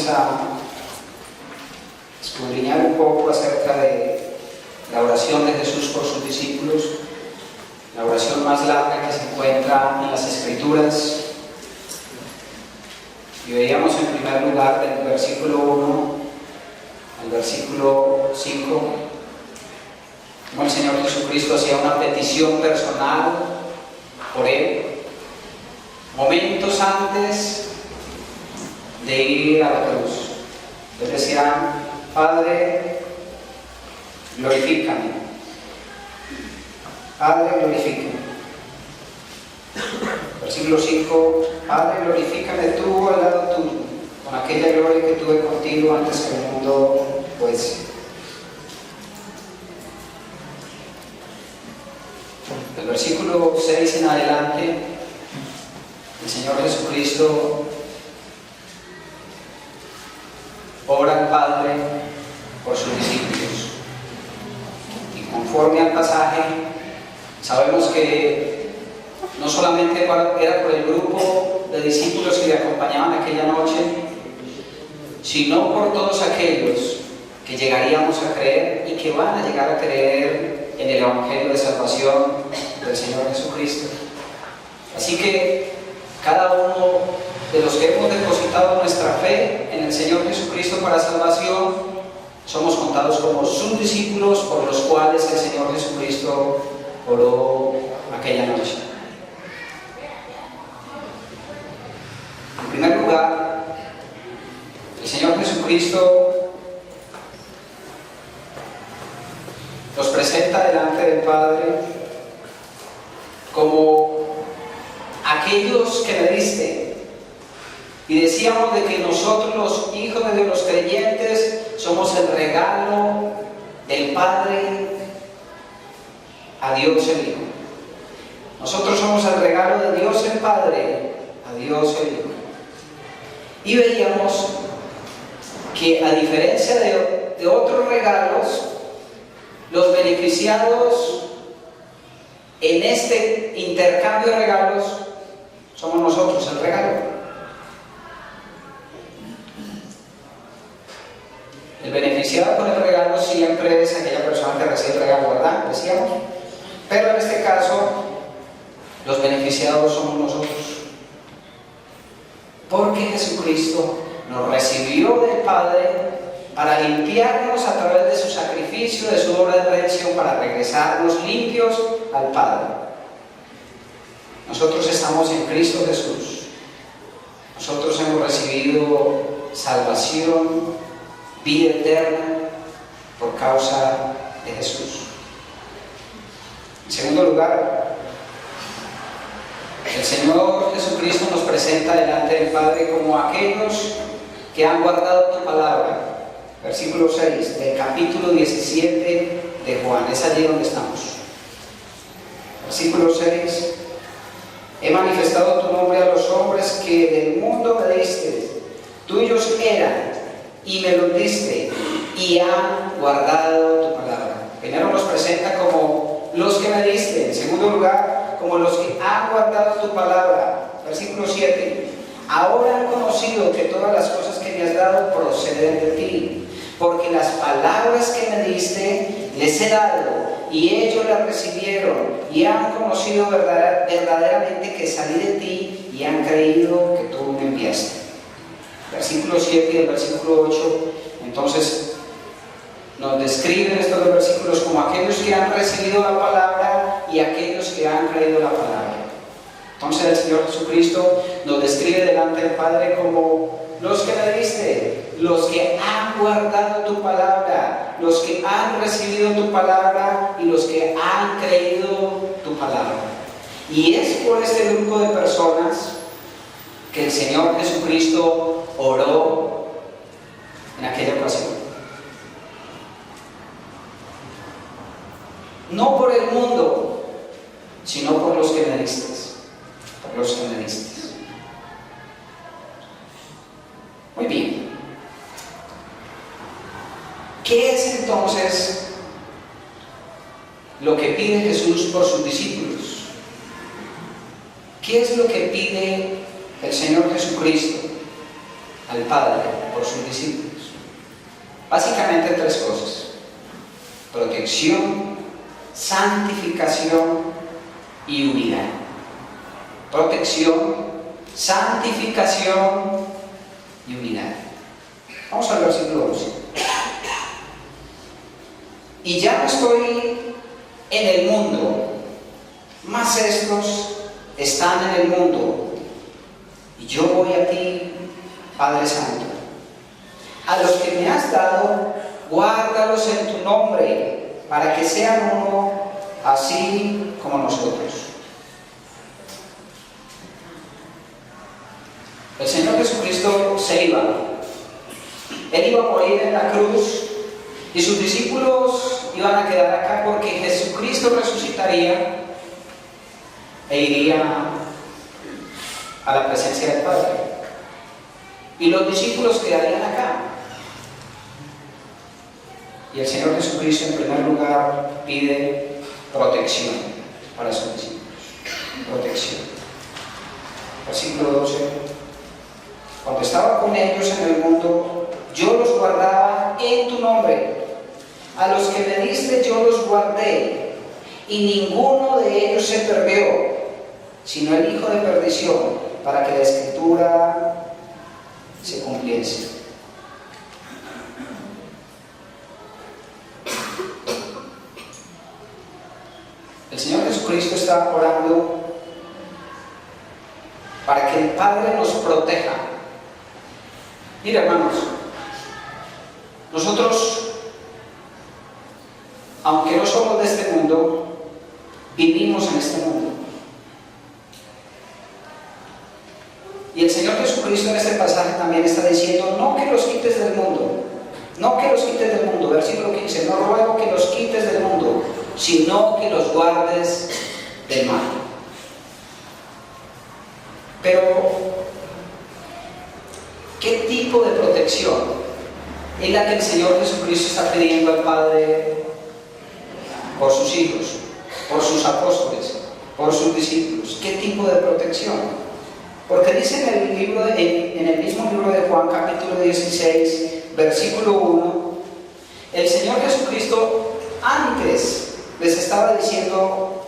entonces a escudriñar un poco acerca de la oración de Jesús por sus discípulos, la oración más larga que se encuentra en las Escrituras. Y veíamos en primer lugar del versículo 1 al versículo 5 cómo el Señor Jesucristo hacía una petición personal por él momentos antes de ir a la cruz. Él decía: Padre, glorifícame. Padre, glorifícame. Versículo 5: Padre, glorifícame tú al lado tuyo, con aquella gloria que tuve contigo antes que el mundo fuese. Del versículo 6 en adelante, el Señor Jesucristo ora al Padre por sus discípulos. Y conforme al pasaje, sabemos que no solamente era por el grupo de discípulos que le acompañaban aquella noche, sino por todos aquellos que llegaríamos a creer y que van a llegar a creer en el Evangelio de salvación del Señor Jesucristo. Así que cada uno de los que hemos depositado nuestra fe en el Señor Jesucristo para salvación, somos contados como sus discípulos por los cuales el Señor Jesucristo oró aquella noche. En primer lugar, el Señor Jesucristo nos presenta delante del Padre como aquellos que me diste. Y decíamos de que nosotros, los hijos de Dios, los creyentes, somos el regalo del Padre a Dios el Hijo. Nosotros somos el regalo de Dios el Padre a Dios el Hijo. Y veíamos que, a diferencia de otros regalos, los beneficiados en este intercambio de regalos somos nosotros el regalo. El beneficiado con el regalo siempre es aquella persona que recibe el regalo, ¿verdad? Decíamos. Pero en este caso, los beneficiados somos nosotros. Porque Jesucristo nos recibió del Padre para limpiarnos a través de su sacrificio, de su obra de redención, para regresarnos limpios al Padre. Nosotros estamos en Cristo Jesús. Nosotros hemos recibido salvación, vida eterna por causa de Jesús. En segundo lugar, el Señor Jesucristo nos presenta delante del Padre como aquellos que han guardado tu palabra. Versículo 6 del capítulo 17 de Juan. Es allí donde estamos. Versículo 6: He manifestado tu nombre a los hombres que del mundo me diste. Tuyos eran y me los diste, y han guardado tu palabra. Primero nos presenta como los que me diste. En segundo lugar, como los que han guardado tu palabra. Versículo 7: Ahora han conocido que todas las cosas que me has dado proceden de ti, porque las palabras que me diste les he dado, y ellos las recibieron, y han conocido verdaderamente que salí de ti, y han creído que tú me enviaste. Versículo 7 y el versículo 8, entonces, nos describen estos dos versículos como aquellos que han recibido la palabra y aquellos que han creído la palabra. Entonces el Señor Jesucristo nos describe delante del Padre como los que me diste, los que han guardado tu palabra, los que han recibido tu palabra y los que han creído tu palabra. Y es por este grupo de personas que el Señor Jesucristo oró en aquella ocasión. No por el mundo, sino por los que me diste. Por los que me diste. Muy bien. ¿Qué es entonces lo que pide Jesús por sus discípulos? ¿Qué es lo que pide el Señor Jesucristo al Padre por por sus discípulos. Básicamente tres cosas: protección, santificación y unidad. Protección, santificación y unidad. Vamos al versículo 11. Y ya no estoy en el mundo, mas estos están en el mundo, y yo voy a ti, Padre Santo. A los que me has dado, guárdalos en tu nombre, para que sean uno, así como nosotros. El Señor Jesucristo se iba. Él iba a morir en la cruz y sus discípulos iban a quedar acá porque Jesucristo resucitaría e iría a la presencia del Padre. Y los discípulos quedarían acá. Y el Señor Jesucristo en primer lugar pide protección para sus discípulos. Protección. Versículo 12. Cuando estaba con ellos en el mundo, yo los guardaba en tu nombre. A los que me diste yo los guardé, y ninguno de ellos se perdió, sino el hijo de perdición, para que la Escritura se cumpliese. El Señor Jesucristo está orando para que el Padre nos proteja. Mira, hermanos, nosotros, aunque no somos de este mundo, vivimos en este mundo. Y el Señor Jesucristo en este pasaje también está diciendo: no que los quites del mundo, no que los quites del mundo. Versículo 15: no ruego que los quites del mundo, sino que los guardes del mal. Pero, ¿qué tipo de protección es la que el Señor Jesucristo está pidiendo al Padre por sus hijos, por sus apóstoles, por sus discípulos? ¿Qué tipo de protección? Porque dice en el mismo libro de Juan, capítulo 16, versículo 1, el Señor Jesucristo antes les estaba diciendo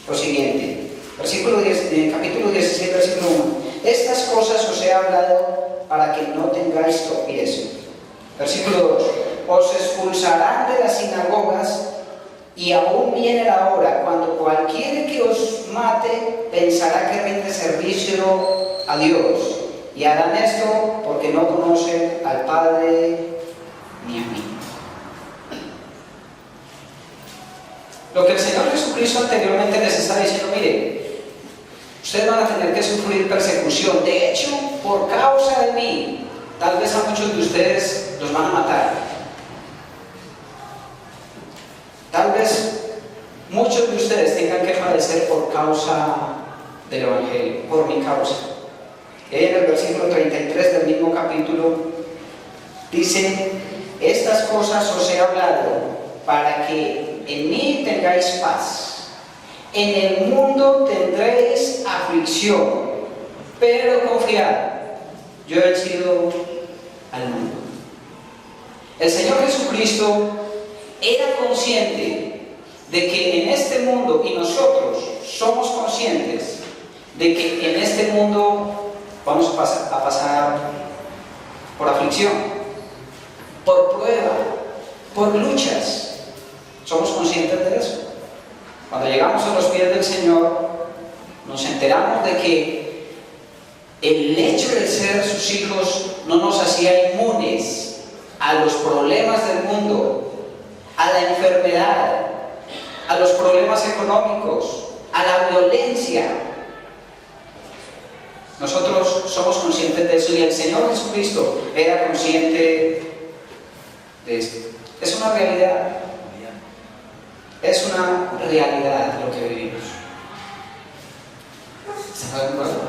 lo siguiente. Capítulo 16, versículo 1. Estas cosas os he hablado para que no tengáis tropiezo. Versículo 2. Os expulsarán de las sinagogas, y aún viene la hora cuando cualquiera que os mate pensará que rinde servicio a Dios. Y harán esto porque no conocen al Padre ni a mí. Lo que el Señor Jesucristo anteriormente les está diciendo: mire, ustedes van a tener que sufrir persecución. De hecho, por causa de mí, tal vez a muchos de ustedes los van a matar. Tal vez muchos de ustedes tengan que padecer por causa del Evangelio, por mi causa. Y en el versículo 33 del mismo capítulo dice: estas cosas os he hablado para que en mí tengáis paz. En el mundo tendréis aflicción, pero confiad, yo he vencido al mundo. El Señor Jesucristo era consciente de que en este mundo, y nosotros somos conscientes de que en este mundo vamos a pasar por aflicción, por prueba, por luchas. Somos conscientes de eso. Cuando llegamos a los pies del Señor, nos enteramos de que el hecho de ser sus hijos no nos hacía inmunes a los problemas del mundo, a la enfermedad, a los problemas económicos, a la violencia. Nosotros somos conscientes de eso, y el Señor Jesucristo era consciente de esto. Es una realidad. Es una realidad lo que vivimos. ¿Están de acuerdo?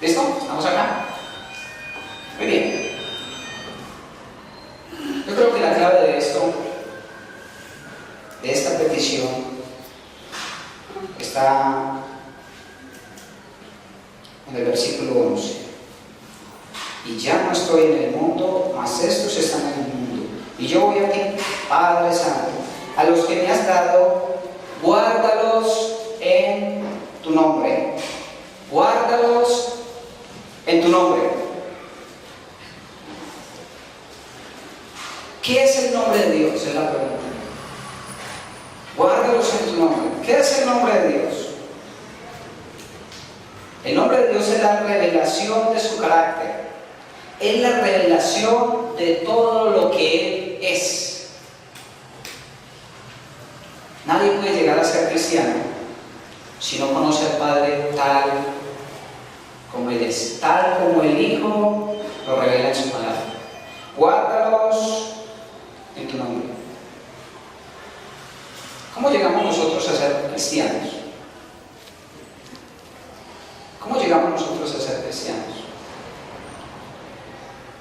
¿Listo? ¿Estamos acá? Muy bien. Yo creo que la clave de esto, de esta petición, está está en el versículo 11. Y ya no estoy en el mundo, mas estos están en el mundo. Y yo voy a ti, Padre Santo, a los que me has dado, guárdalos en tu nombre. Guárdalos en tu nombre. ¿Qué es el nombre de Dios? Es la pregunta. Guárdalos en tu nombre. ¿Qué es el nombre de Dios? El nombre de Dios es la revelación de su carácter. Es la revelación de todo lo que Él es. Nadie puede llegar a ser cristiano si no conoce al Padre tal como Él es, tal como el Hijo lo revela en su palabra. Guárdalos en tu nombre. ¿Cómo llegamos nosotros a ser cristianos? ¿Cómo llegamos nosotros a ser cristianos?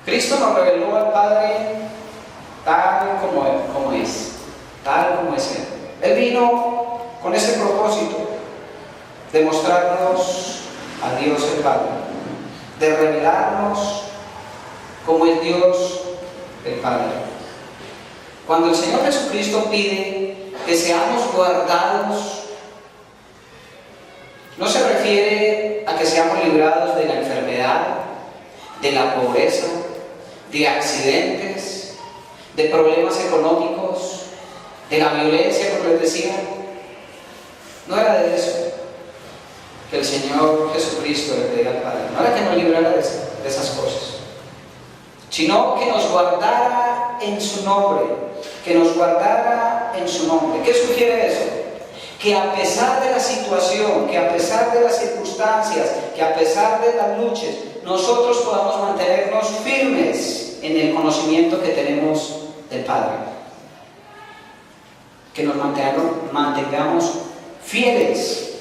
Cristo nos reveló al Padre tal como es, tal como es Él. Él vino con ese propósito de mostrarnos a Dios el Padre, de revelarnos como el Dios del Padre. Cuando el Señor Jesucristo pide que seamos guardados, no se refiere a que seamos librados de la enfermedad, de la pobreza, de accidentes, de problemas económicos, de la violencia, como les decía. No era de eso que el Señor Jesucristo le pedía al Padre. No era que nos librara de esas cosas, sino que nos guardara en su nombre, que nos guardara en su nombre. ¿Qué sugiere eso? Que a pesar de la situación, que a pesar de las circunstancias, que a pesar de las luchas, nosotros podamos mantenernos firmes en el conocimiento que tenemos del Padre. Que nos mantengamos fieles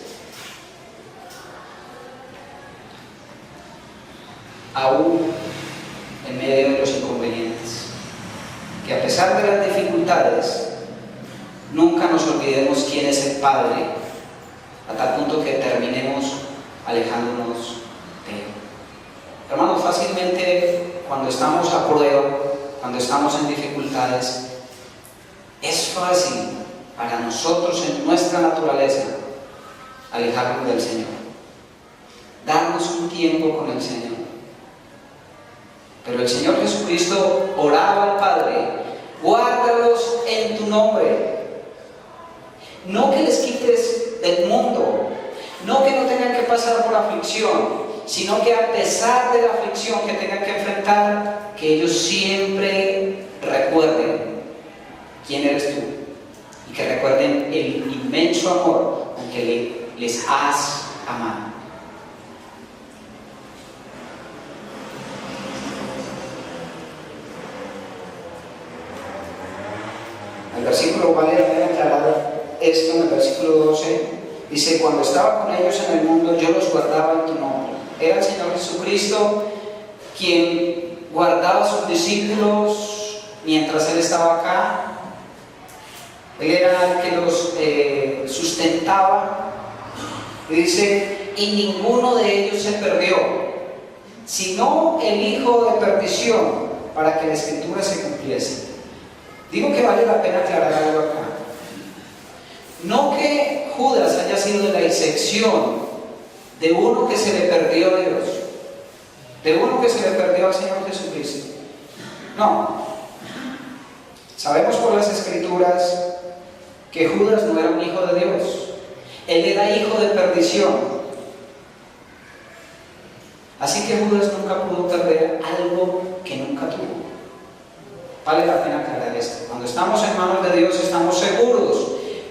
aún en medio de los inconvenientes. Que a pesar de las dificultades, nunca nos olvidemos quién es el Padre, a tal punto que terminemos alejándonos de Él. Hermanos, fácilmente cuando estamos a prueba, cuando estamos en dificultades, es fácil para nosotros en nuestra naturaleza alejarnos del Señor, darnos un tiempo con el Señor. Pero el Señor Jesucristo oraba al Padre: guárdalos en tu nombre. No que les quites del mundo, no que no tengan que pasar por aflicción, sino que a pesar de la aflicción que tengan que enfrentar, que ellos siempre recuerden quién eres tú y que recuerden el inmenso amor con que les has amado. El versículo vale la pena aclarar esto. En el versículo 12 dice: cuando estaba con ellos en el mundo, yo los guardaba en tu nombre. Era el Señor Jesucristo quien guardaba a sus discípulos mientras Él estaba acá. Él era el que los sustentaba. Y dice: y ninguno de ellos se perdió, sino el hijo de perdición, para que la escritura se cumpliese. Digo que vale la pena aclarar algo acá. No que Judas haya sido la excepción de uno que se le perdió a Dios, de uno que se le perdió al Señor Jesucristo. No. Sabemos por las Escrituras que Judas no era un hijo de Dios. Él era hijo de perdición. Así que Judas nunca pudo perder algo que nunca tuvo. Vale la pena aclarar esto. Cuando estamos en manos de Dios estamos seguros,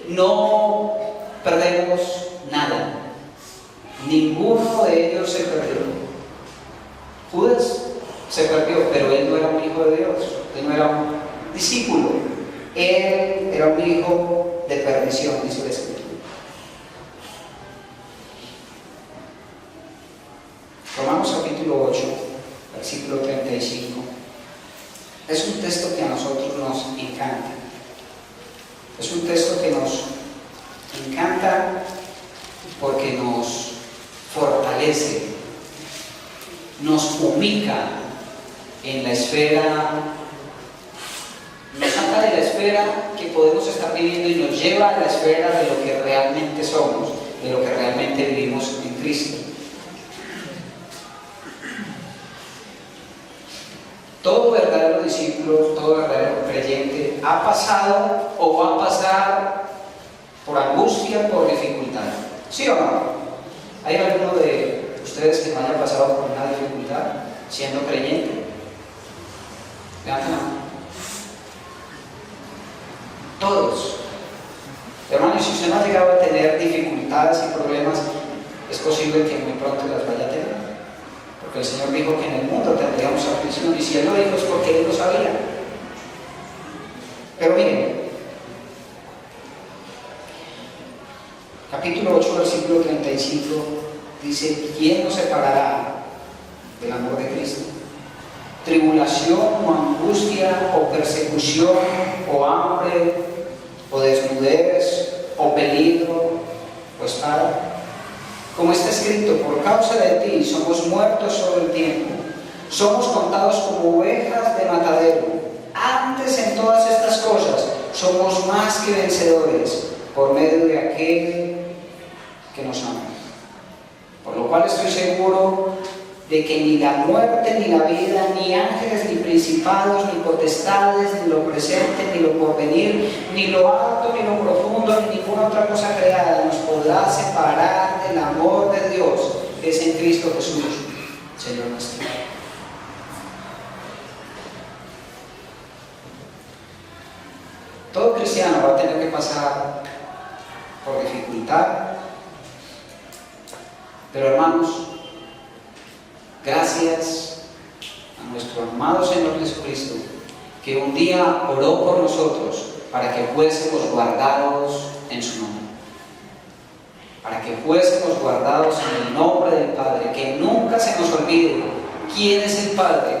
no perdemos nada. Ninguno de ellos se perdió. Judas se perdió, pero él no era un hijo de Dios, él no era un discípulo, él era un hijo de perdición, dice la Escritura. Romanos capítulo 8, versículo 35. Es un texto que a nosotros nos encanta. Es un texto que nos encanta fortalece, nos ubica en la esfera, nos saca de la esfera que podemos estar viviendo y nos lleva a la esfera de lo que realmente somos, de lo que realmente vivimos en Cristo. Todo verdadero discípulo, todo verdadero creyente ha pasado o va a pasar por angustia, por dificultad. ¿Sí o no? ¿Hay alguno de ustedes que no haya pasado por una dificultad siendo creyente? Levanten la mano. Todos. Hermanos, si usted no ha llegado a tener dificultades y problemas, es posible que muy pronto las vaya a tener. Porque el Señor dijo que en el mundo tendríamos aflicción, y si Él lo dijo es porque Él lo sabía. Pero miren, capítulo 8, versículo 35, dice: ¿quién nos separará del amor de Cristo? ¿Tribulación o angustia o persecución o hambre o desnudez o peligro o espada? Como está escrito: por causa de ti somos muertos todo el tiempo, somos contados como ovejas de matadero. Antes en todas estas cosas somos más que vencedores por medio de aquel que nos ama. Por lo cual estoy seguro de que ni la muerte, ni la vida, ni ángeles, ni principados, ni potestades, ni lo presente, ni lo porvenir, ni lo alto, ni lo profundo, ni ninguna otra cosa creada nos podrá separar del amor de Dios que es en Cristo Jesús, Señor nuestro. Todo cristiano va a tener que pasar por dificultad, pero hermanos, gracias a nuestro amado Señor Jesucristo, que un día oró por nosotros para que fuésemos guardados en su nombre. Para que fuésemos guardados en el nombre del Padre. Que nunca se nos olvide quién es el Padre.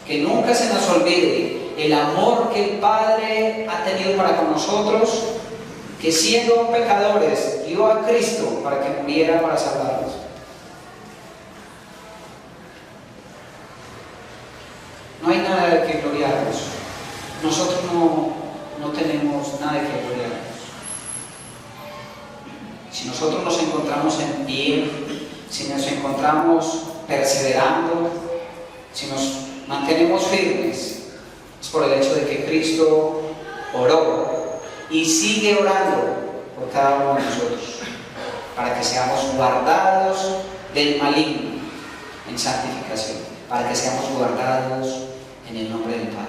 Que nunca se nos olvide el amor que el Padre ha tenido para con nosotros. Que siendo pecadores dio a Cristo para que muriera para salvarnos. No hay nada de que gloriarnos. Nosotros no tenemos nada de que gloriarnos. Si nosotros nos encontramos en pie, si nos encontramos perseverando, si nos mantenemos firmes, es por el hecho de que Cristo oró y sigue orando por cada uno de nosotros, para que seamos guardados del maligno en santificación, para que seamos guardados en el nombre del Padre.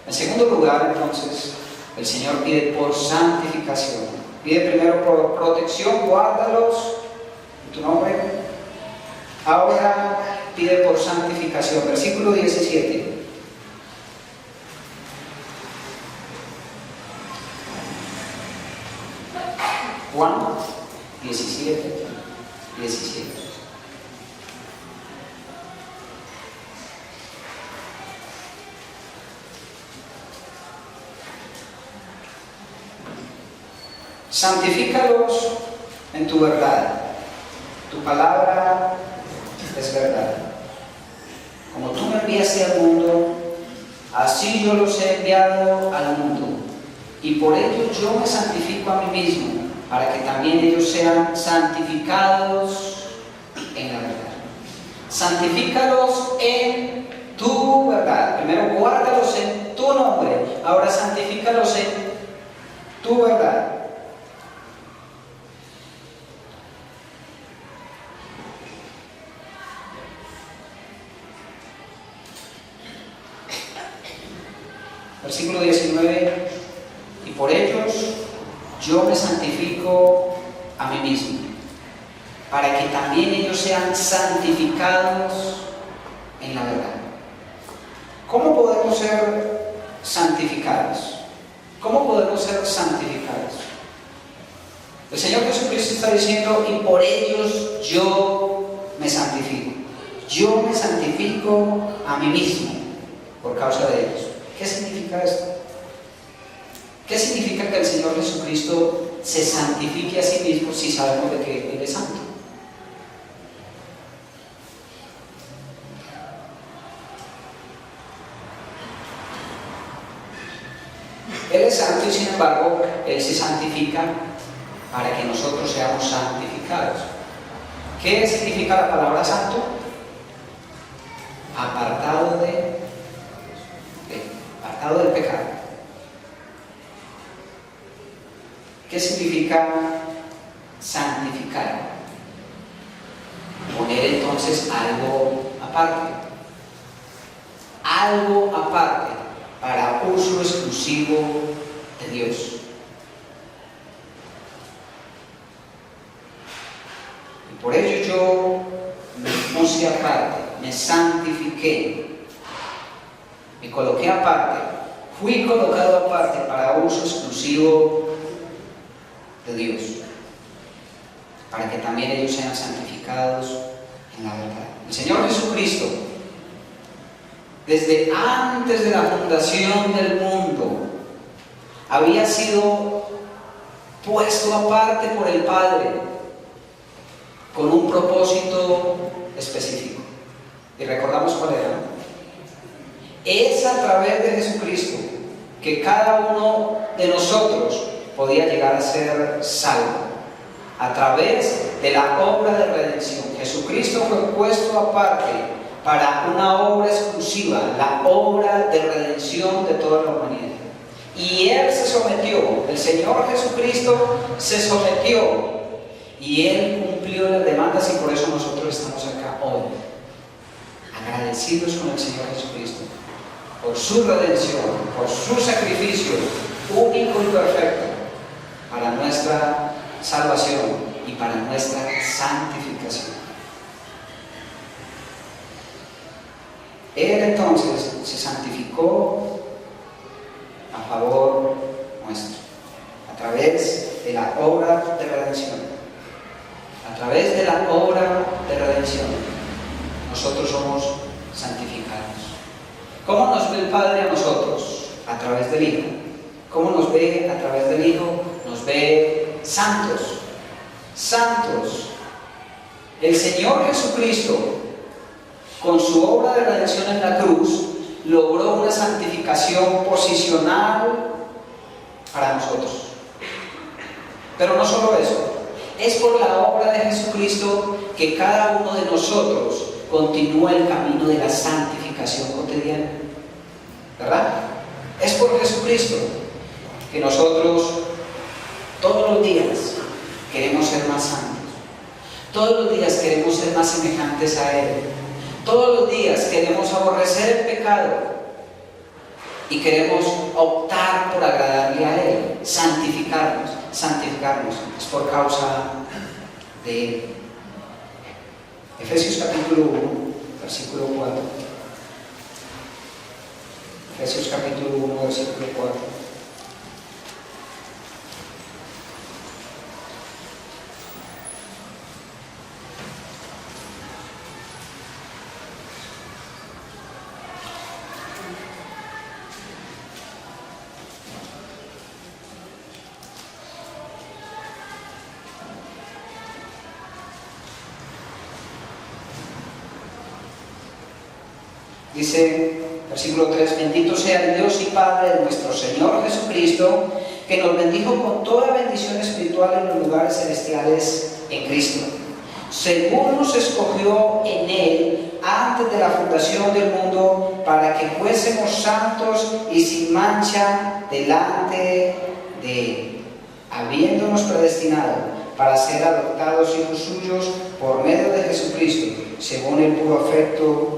En segundo lugar, entonces, el Señor pide por santificación. Pide primero por protección, guárdalos en tu nombre. Ahora pide por santificación. Versículo 17. Juan 17. Santifícalos en tu verdad. Tu palabra es verdad. Como tú me enviaste al mundo, así yo los he enviado al mundo. Y por ello yo me santifico a mí mismo, para que también ellos sean santificados en la verdad. Santifícalos en tu verdad. Primero guárdalos en tu nombre. Ahora santifícalos en tu verdad. Versículo 19, y por ellos yo me santifico a mí mismo, para que también ellos sean santificados en la verdad. ¿Cómo podemos ser santificados? ¿Cómo podemos ser santificados? El Señor Jesucristo está diciendo, y por ellos yo me santifico. Yo me santifico a mí mismo por causa de ellos. ¿Qué significa esto? ¿Qué significa que el Señor Jesucristo se santifique a sí mismo si sabemos de que Él es santo? Él es santo y sin embargo Él se santifica para que nosotros seamos santificados. ¿Qué significa la palabra santo? Apartado del pecado. ¿Qué significa santificar? Poner entonces algo aparte para uso exclusivo de Dios. Y por ello yo me puse aparte, me santifiqué, me coloqué aparte, fui colocado aparte para uso exclusivo de Dios, para que también ellos sean santificados en la verdad. El Señor Jesucristo, desde antes de la fundación del mundo, había sido puesto aparte por el Padre con un propósito específico. Y recordamos cuál era. Es a través de Jesucristo que cada uno de nosotros podía llegar a ser salvo. A través de la obra de redención. Jesucristo fue puesto aparte para una obra exclusiva, la obra de redención de toda la humanidad. Y Él se sometió, el Señor Jesucristo se sometió, y Él cumplió las demandas, y por eso nosotros estamos acá hoy, agradecidos con el Señor Jesucristo, por su redención, por su sacrificio único y perfecto, para nuestra salvación y para nuestra santificación. Él entonces se santificó a favor nuestro, a través de la obra de redención. A través de la obra de redención, nosotros somos santificados. ¿Cómo nos ve el Padre a nosotros? A través del Hijo. ¿Cómo nos ve a través del Hijo? Nos ve santos. Santos. El Señor Jesucristo, con su obra de redención en la cruz, logró una santificación posicional para nosotros. Pero no solo eso, es por la obra de Jesucristo que cada uno de nosotros continúa el camino de la santificación cotidiana. ¿Verdad? Es por Jesucristo que nosotros todos los días queremos ser más santos. Todos los días queremos ser más semejantes a Él. Todos los días queremos aborrecer el pecado y queremos optar por agradarle a Él, santificarnos. Es por causa de Él. Efesios capítulo 1, versículo 4. Efesios capítulo 1, versículo 4. Dice, versículo 3, bendito sea el Dios y Padre de nuestro Señor Jesucristo, que nos bendijo con toda bendición espiritual en los lugares celestiales en Cristo, según nos escogió en Él antes de la fundación del mundo, para que fuésemos santos y sin mancha delante de Él, habiéndonos predestinado para ser adoptados hijos suyos por medio de Jesucristo, según el puro afecto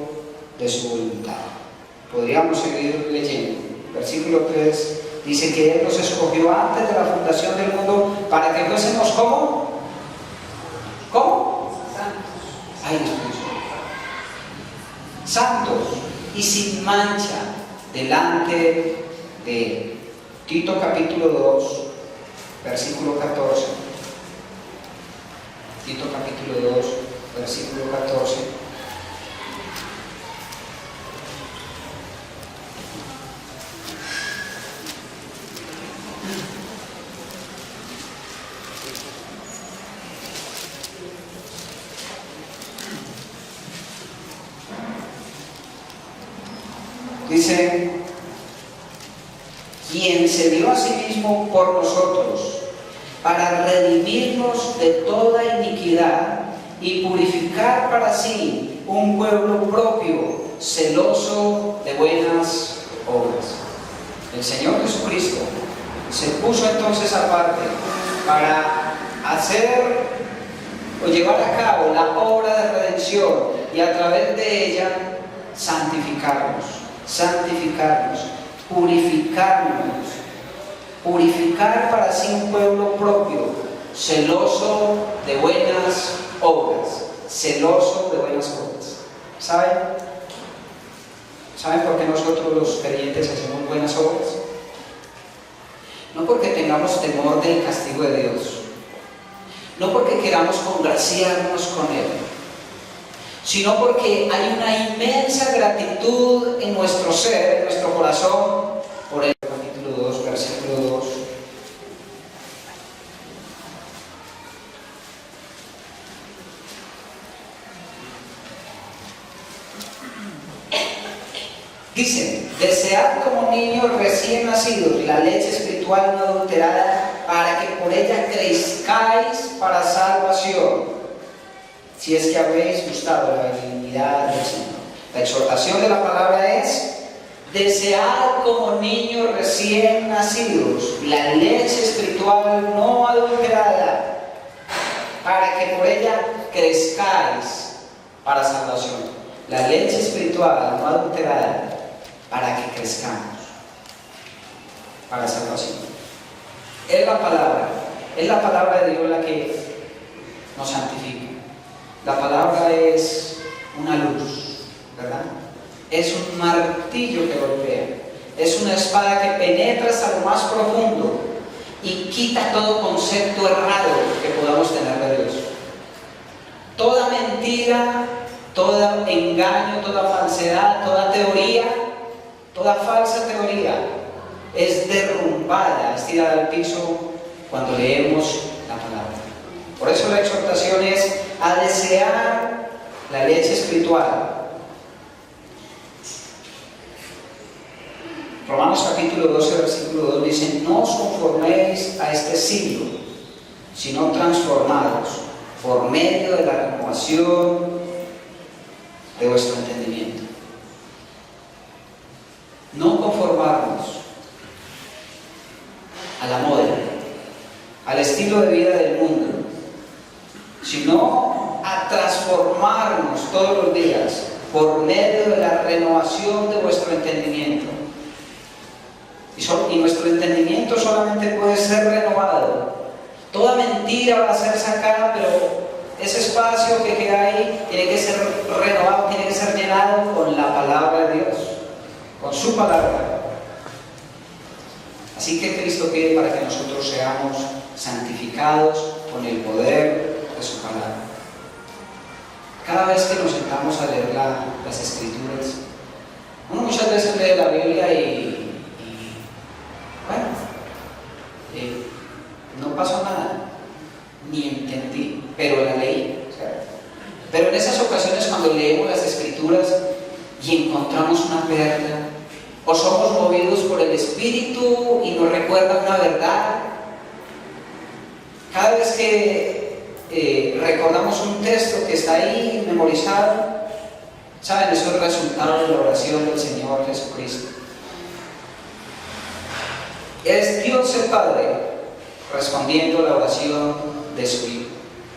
de su voluntad. Podríamos seguir leyendo. Versículo 3 dice que Él nos escogió antes de la fundación del mundo para que fuésemos ¿cómo? ¿Cómo? Ay, santos y sin mancha delante de Él. Tito capítulo 2, versículo 14. Tito capítulo 2, versículo 14. Dice, quien se dio a sí mismo por nosotros, para redimirnos de toda iniquidad y purificar para sí un pueblo propio, celoso de buenas obras. El Señor Jesucristo se puso entonces aparte para hacer o llevar a cabo la obra de redención y a través de ella santificarnos, purificar para sí un pueblo propio, celoso de buenas obras, ¿Saben? ¿Saben por qué nosotros los creyentes hacemos buenas obras? No porque tengamos temor del castigo de Dios, no porque queramos congraciarnos con Él, sino porque hay una inmensa gratitud en nuestro ser, en nuestro corazón, por el capítulo 2, versículo 2. Dice: desead como niños recién nacidos la leche espiritual no adulterada, para que por ella crezcáis para salvación, si es que habéis gustado la benignidad del Señor. La exhortación de la palabra es: desead como niños recién nacidos la leche espiritual no adulterada, para que por ella crezcáis para salvación. La leche espiritual no adulterada, para que crezcamos para salvación. Es la palabra de Dios la que nos santifica. La palabra es una luz, ¿verdad? Es un martillo que golpea, es una espada que penetra hasta lo más profundo y quita todo concepto errado que podamos tener de Dios. Toda mentira, todo engaño, toda falsedad, toda teoría, toda falsa teoría es derrumbada, es tirada al piso cuando leemos la palabra. Por eso la exhortación es a desear la leche espiritual. Romanos capítulo 12, versículo 2 dice: no os conforméis a este siglo, sino transformados por medio de la renovación de vuestro entendimiento. No conformarnos a la moda, al estilo de vida del mundo, sino a transformarnos todos los días por medio de la renovación de vuestro entendimiento. Y nuestro entendimiento solamente puede ser renovado. Toda mentira va a ser sacada, pero ese espacio que queda ahí tiene que ser renovado, tiene que ser llenado con la palabra de Dios, con su palabra. Así que Cristo pide para que nosotros seamos santificados con el poder de su palabra. Cada vez que nos sentamos a leer las Escrituras, uno muchas veces lee la Biblia y no pasó nada, ni entendí, pero la leí. Pero en esas ocasiones, cuando leemos las Escrituras y encontramos una perla, o somos movidos por el Espíritu y nos recuerda una verdad, cada vez que recordamos un texto que está ahí memorizado, ¿saben? Eso es el resultado de la oración del Señor Jesucristo. Es Dios el Padre respondiendo a la oración de su Hijo.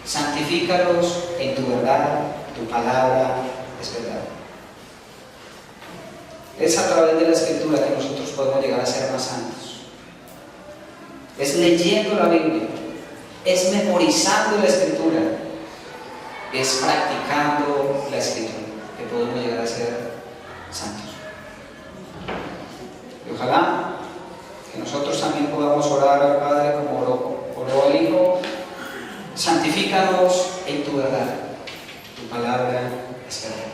Santifícalos en tu verdad, tu palabra es verdad. Es a través de la Escritura que nosotros podemos llegar a ser más santos. Es leyendo la Biblia, es memorizando la Escritura, es practicando la Escritura que podemos llegar a ser santos. Y ojalá que nosotros también podamos orar al Padre como oró al Hijo: santifícanos en tu verdad, tu palabra es verdad.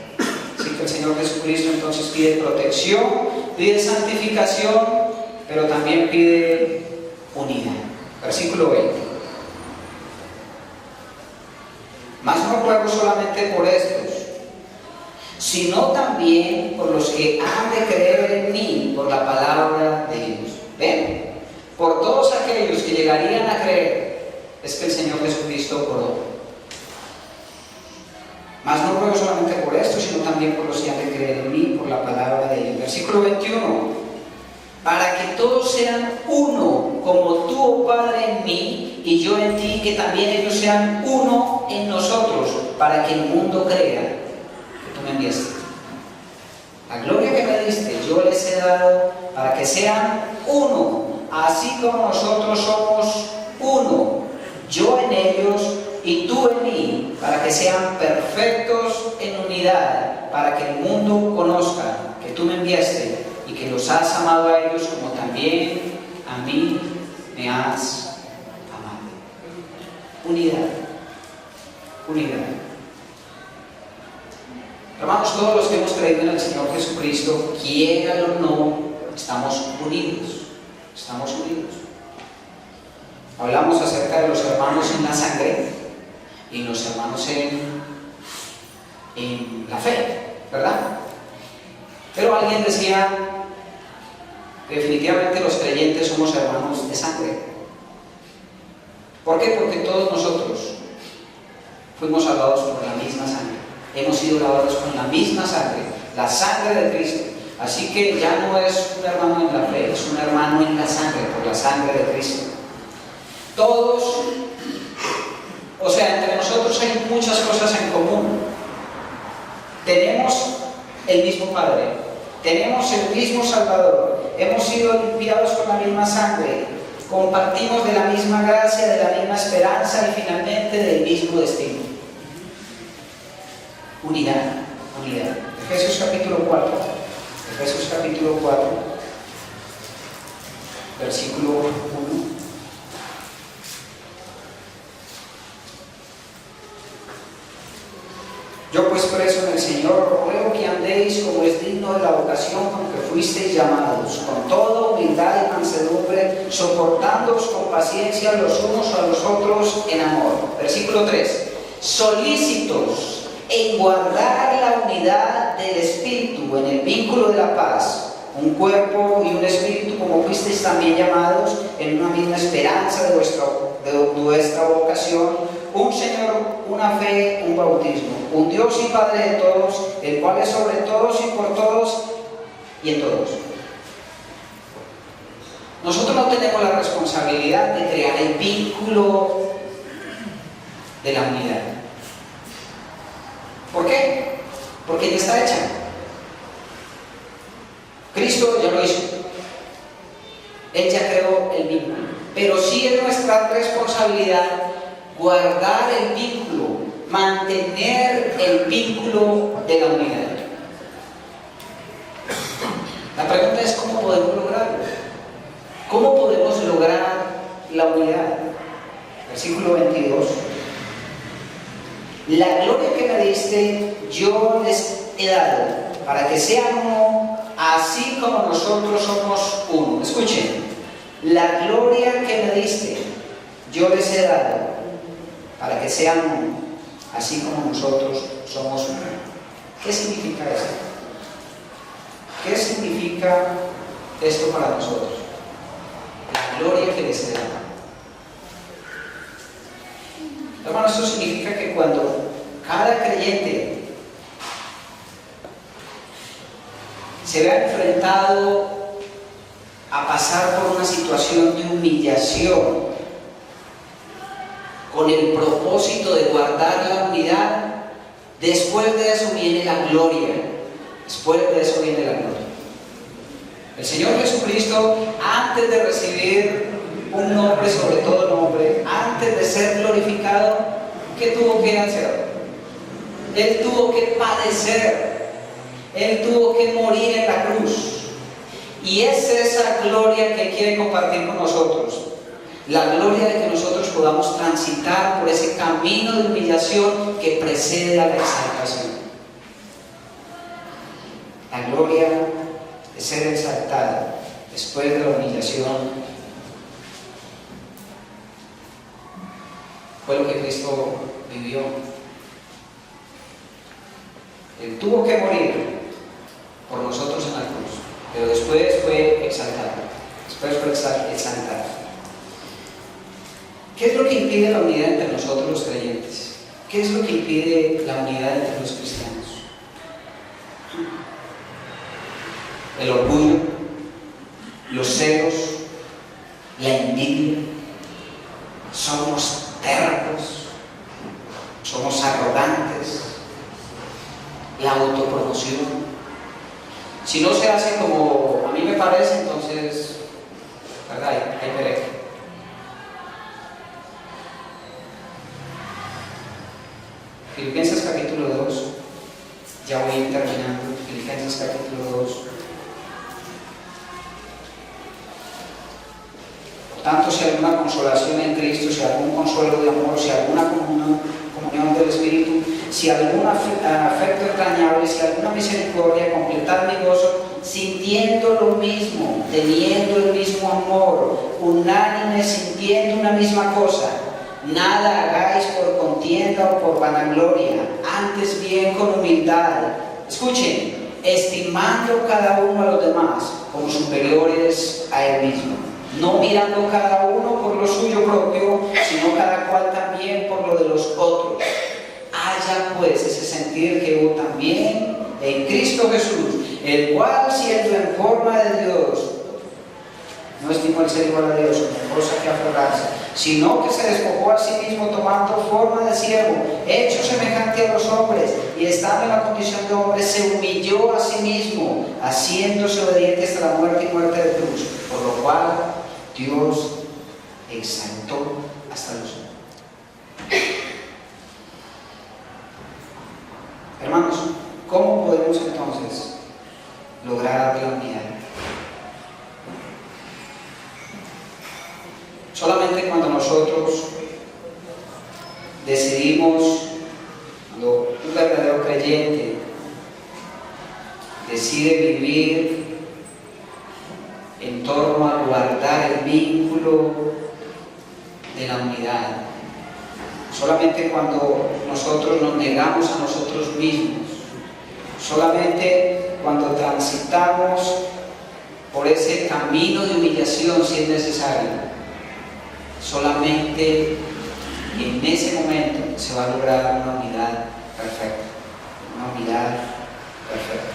Así que el Señor Jesucristo entonces pide protección, pide santificación, pero también pide unidad. Versículo 20: mas no ruego solamente por estos, sino también por los que han de creer en mí por la palabra de Dios, ¿Ven? Por todos aquellos que llegarían a creer, es que el Señor Jesucristo oró. Mas no ruego solamente por esto, sino también por los que han de creer en mí, por la palabra de Dios. Versículo 21. Para que todos sean uno, como tú, oh Padre, en mí y yo en ti, que también ellos sean uno en nosotros, para que el mundo crea que tú me enviaste. La gloria que me diste, yo les he dado para que sean uno, así como nosotros somos uno, yo en ellos y tú en mí, para que sean perfectos en unidad, para que el mundo conozca que tú me enviaste y que los has amado a ellos como también a mí me has amado. Unidad, unidad. Hermanos, todos los que hemos creído en el Señor Jesucristo, quieran o no, estamos unidos. Estamos unidos. Hablamos acerca de los hermanos en la sangre y los hermanos en la fe, ¿verdad? Pero alguien decía que definitivamente los creyentes somos hermanos de sangre. ¿Por qué? Porque todos nosotros fuimos salvados por la misma sangre. Hemos sido lavados con la misma sangre, la sangre de Cristo. Así que ya no es un hermano en la fe, es un hermano en la sangre, por la sangre de Cristo. Todos, o sea, entre nosotros hay muchas cosas en común. Tenemos el mismo Padre, tenemos el mismo Salvador, hemos sido limpiados con la misma sangre, compartimos de la misma gracia, de la misma esperanza y finalmente del mismo destino. Unidad, unidad. Efesios capítulo 4, Efesios capítulo 4, versículo 1. Yo pues preso en el Señor, ruego que andéis como es digno de la vocación con que fuisteis llamados, con toda humildad y mansedumbre, soportándoos con paciencia los unos a los otros en amor. Versículo 3. Solícitos en guardar la unidad del Espíritu, en el vínculo de la paz, un cuerpo y un espíritu, como fuisteis también llamados, en una misma esperanza de vuestra vocación, un Señor, una fe, un bautismo, un Dios y Padre de todos, el cual es sobre todos y por todos y en todos. Nosotros no tenemos la responsabilidad de crear el vínculo de la unidad. ¿Por qué? Porque ya está hecha. Cristo ya lo hizo. Él ya creó el vínculo. Pero sí es nuestra responsabilidad guardar el vínculo, mantener el vínculo de la unidad. La pregunta es: ¿cómo podemos lograrlo? ¿Cómo podemos lograr la unidad? Versículo 22. La gloria que me diste, yo les he dado, para que sean uno, así como nosotros somos uno. Escuchen, la gloria que me diste, yo les he dado, para que sean uno, así como nosotros somos uno. ¿Qué significa esto? ¿Qué significa esto para nosotros? La gloria que les he dado. Hermanos, esto significa que cuando cada creyente se vea enfrentado a pasar por una situación de humillación con el propósito de guardar la unidad, después de eso viene la gloria. Después de eso viene la gloria. El Señor Jesucristo, antes de recibir un nombre sobre todo nombre, antes de ser glorificado, ¿qué tuvo que hacer? Él tuvo que padecer, Él tuvo que morir en la cruz. Y es esa gloria que quiere compartir con nosotros. La gloria de que nosotros podamos transitar por ese camino de humillación que precede a la exaltación. La gloria de ser exaltada después de la humillación fue lo que Cristo vivió. Él tuvo que morir por nosotros en la cruz, pero después fue exaltado. Puedes exaltar. ¿Qué es lo que impide la unidad entre nosotros los creyentes? ¿Qué es lo que impide la unidad entre los cristianos? El orgullo, los celos, la envidia. Somos tercos, somos arrogantes, la autopromoción. Si no se hace como a mí me parece, entonces, ¿verdad? Hay pereza. Filipenses capítulo 2, ya voy terminando. Filipenses capítulo 2. Por tanto, si alguna consolación en Cristo, si algún consuelo de amor, si alguna comunión del Espíritu, si algún afecto entrañable, si alguna misericordia, completad mi gozo, sintiendo lo mismo, teniendo el mismo amor, unánimes, sintiendo una misma cosa. Nada hagáis por contienda o por vanagloria, antes bien con humildad. Escuchen, estimando cada uno a los demás como superiores a él mismo, no mirando cada uno por lo suyo propio, sino cada cual también por lo de los otros. Haya pues ese sentir que hubo también en Cristo Jesús, el cual, siendo en forma de Dios, no estimó el ser igual a Dios como cosa que aferrarse, sino que se despojó a sí mismo tomando forma de siervo, hecho semejante a los hombres, y estando en la condición de hombre, se humilló a sí mismo, haciéndose obediente hasta la muerte y muerte de cruz, por lo cual Dios exaltó hasta los hombres. Hermanos, ¿cómo podemos entonces lograr la unidad? Solamente cuando nosotros decidimos, cuando un verdadero creyente decide vivir en torno a guardar el vínculo de la unidad, solamente cuando nosotros nos negamos a nosotros mismos, solamente cuando transitamos por ese camino de humillación si es necesario, solamente en ese momento se va a lograr una unidad perfecta, una unidad perfecta.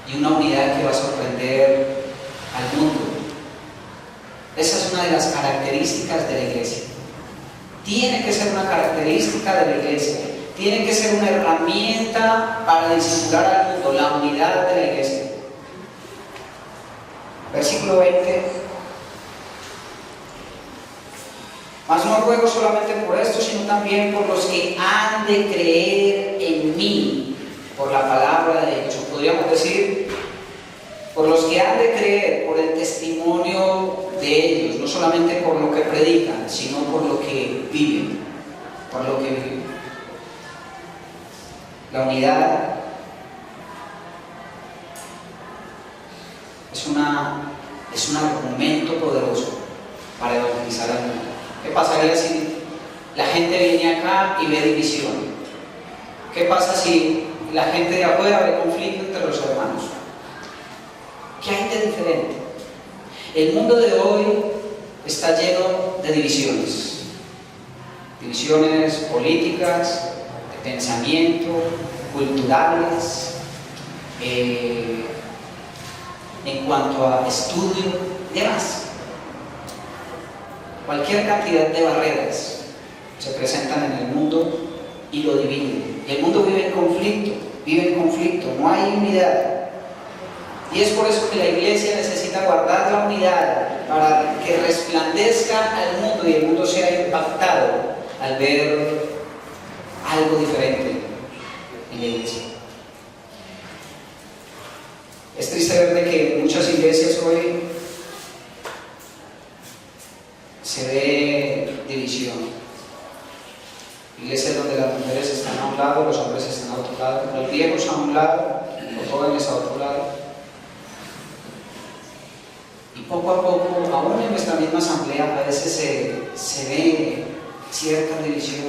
Y una unidad que va a sorprender al mundo. Esa es una de las características de la iglesia. Tiene que ser una característica de la iglesia. Tiene que ser una herramienta para discipular al mundo, la unidad de la iglesia. Versículo 20. Mas no ruego solamente por esto, sino también por los que han de creer en mí, por la palabra de ellos. Podríamos decir, por los que han de creer, por el testimonio de ellos, no solamente por lo que predican, sino por lo que viven, por lo que viven. La unidad es un argumento poderoso para evangelizar al mundo. ¿Qué pasaría si la gente viene acá y ve división? ¿Qué pasa si la gente de afuera ve conflicto entre los hermanos? ¿Qué hay de diferente? El mundo de hoy está lleno de divisiones. Divisiones políticas, de pensamiento, culturales, en cuanto a estudio y demás. Cualquier cantidad de barreras se presentan en el mundo y lo dividen. Y el mundo vive en conflicto, no hay unidad. Y es por eso que la iglesia necesita guardar la unidad para que resplandezca al mundo y el mundo sea impactado al ver algo diferente en la iglesia. Es triste ver de que en muchas iglesias hoy se ve división. Iglesias donde las mujeres están a un lado, los hombres están a otro lado, los viejos a un lado, los jóvenes a otro lado. Y poco a poco, aún en nuestra misma asamblea, a veces se ve cierta división.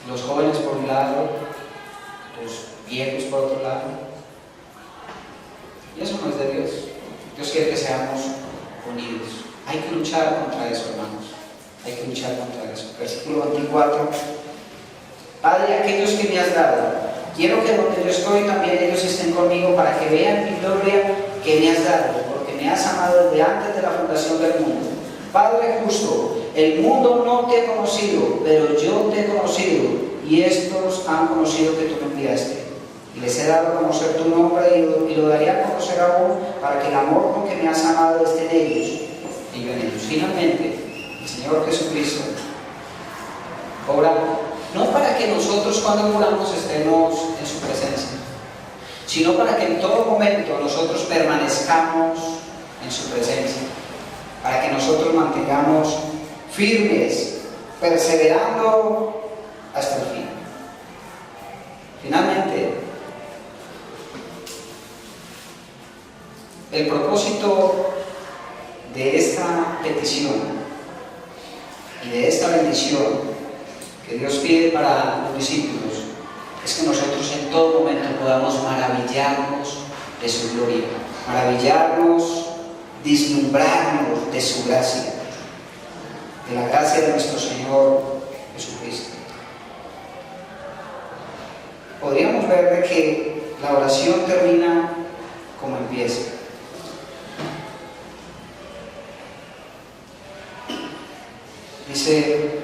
Los jóvenes por un lado, los viejos por otro lado. Y eso no es de Dios. Dios quiere que seamos unidos. Hay que luchar contra eso, hermanos. Hay que luchar contra eso. Versículo 24. Padre, aquellos que me has dado, quiero que donde yo estoy también ellos estén conmigo para que vean mi gloria que me has dado, porque me has amado desde antes de la fundación del mundo. Padre justo, el mundo no te ha conocido, pero yo te he conocido, y estos han conocido que tú me enviaste. Y les he dado a conocer tu nombre y lo daré a conocer aún, para que el amor con que me has amado esté en ellos y yo en ellos. Finalmente, el Señor Jesucristo obra no para que nosotros cuando oramos estemos en su presencia, sino para que en todo momento nosotros permanezcamos en su presencia, para que nosotros mantengamos firmes, perseverando hasta el fin. Finalmente, el propósito de esta petición y de esta bendición que Dios pide para los discípulos es que nosotros en todo momento podamos maravillarnos de su gloria, maravillarnos, deslumbrarnos de su gracia, de la gracia de nuestro Señor Jesucristo. Podríamos ver de que la oración termina como empieza. Dice,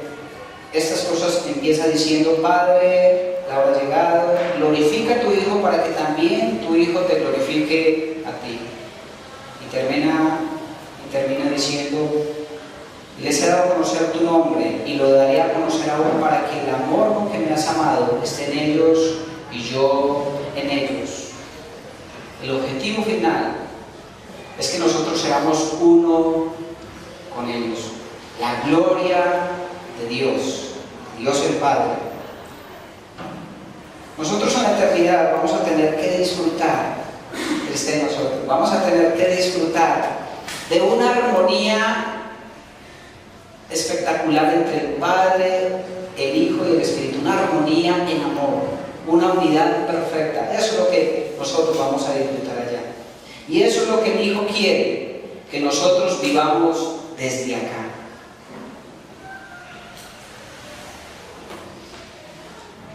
estas cosas empieza diciendo: Padre, la hora ha llegado, glorifica a tu Hijo para que también tu Hijo te glorifique a ti. Y termina diciendo: les he dado a conocer tu nombre y lo daré a conocer aún, para que el amor con que me has amado esté en ellos y yo en ellos. El objetivo final es que nosotros seamos uno con ellos. La gloria de Dios, Dios el Padre. Nosotros en la eternidad vamos a tener que disfrutar, esté en nosotros, vamos a tener que disfrutar de una armonía espectacular entre el Padre, el Hijo y el Espíritu, una armonía en amor, una unidad perfecta. Eso es lo que nosotros vamos a disfrutar allá. Y eso es lo que el Hijo quiere, que nosotros vivamos desde acá.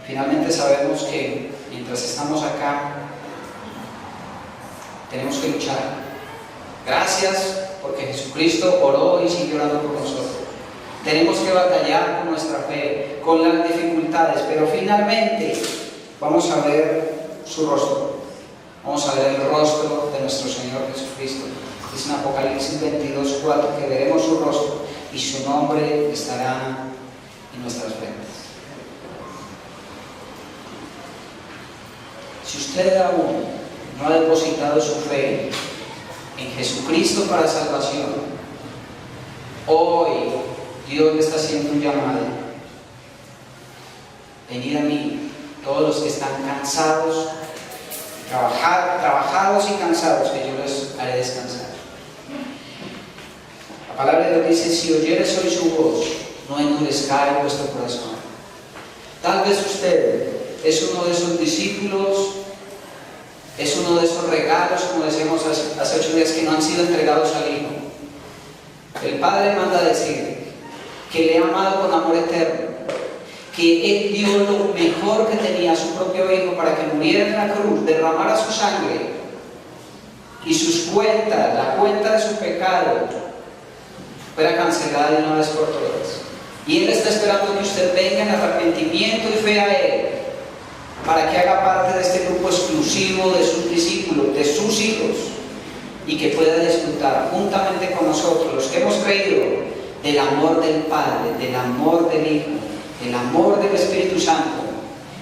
Finalmente sabemos que mientras estamos acá tenemos que luchar. Gracias porque Jesucristo oró y siguió orando por nosotros. Tenemos que batallar con nuestra fe, con las dificultades, pero finalmente vamos a ver su rostro. Vamos a ver el rostro de nuestro Señor Jesucristo. Dice en Apocalipsis 22:4 que veremos su rostro y su nombre estará en nuestras frentes. Si usted aún no ha depositado su fe en Jesucristo para salvación, hoy Dios le está haciendo un llamado. Venid a mí, todos los que están cansados, trabajados y cansados, que yo les haré descansar. La palabra de Dios dice: si oyeres hoy su voz, no endurezcáis vuestro corazón. Tal vez usted es uno de esos discípulos, es uno de esos regalos, como decíamos hace 8 días, que no han sido entregados al Hijo. El Padre manda a decir que le ha amado con amor eterno, que Él dio lo mejor que tenía, a su propio Hijo, para que muriera en la cruz, derramara su sangre y sus cuentas, la cuenta de su pecado, fuera cancelada de una vez por todas. Y Él está esperando que usted venga en arrepentimiento y fe a Él, para que haga parte de este grupo exclusivo de sus discípulos, de sus hijos, y que pueda disfrutar juntamente con nosotros, los que hemos creído, del amor del Padre, del amor del Hijo, del amor del Espíritu Santo,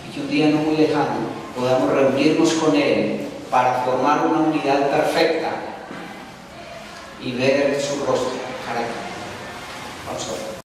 y que un día no muy lejano podamos reunirnos con Él para formar una unidad perfecta y ver su rostro, carácter. Vamos a ver.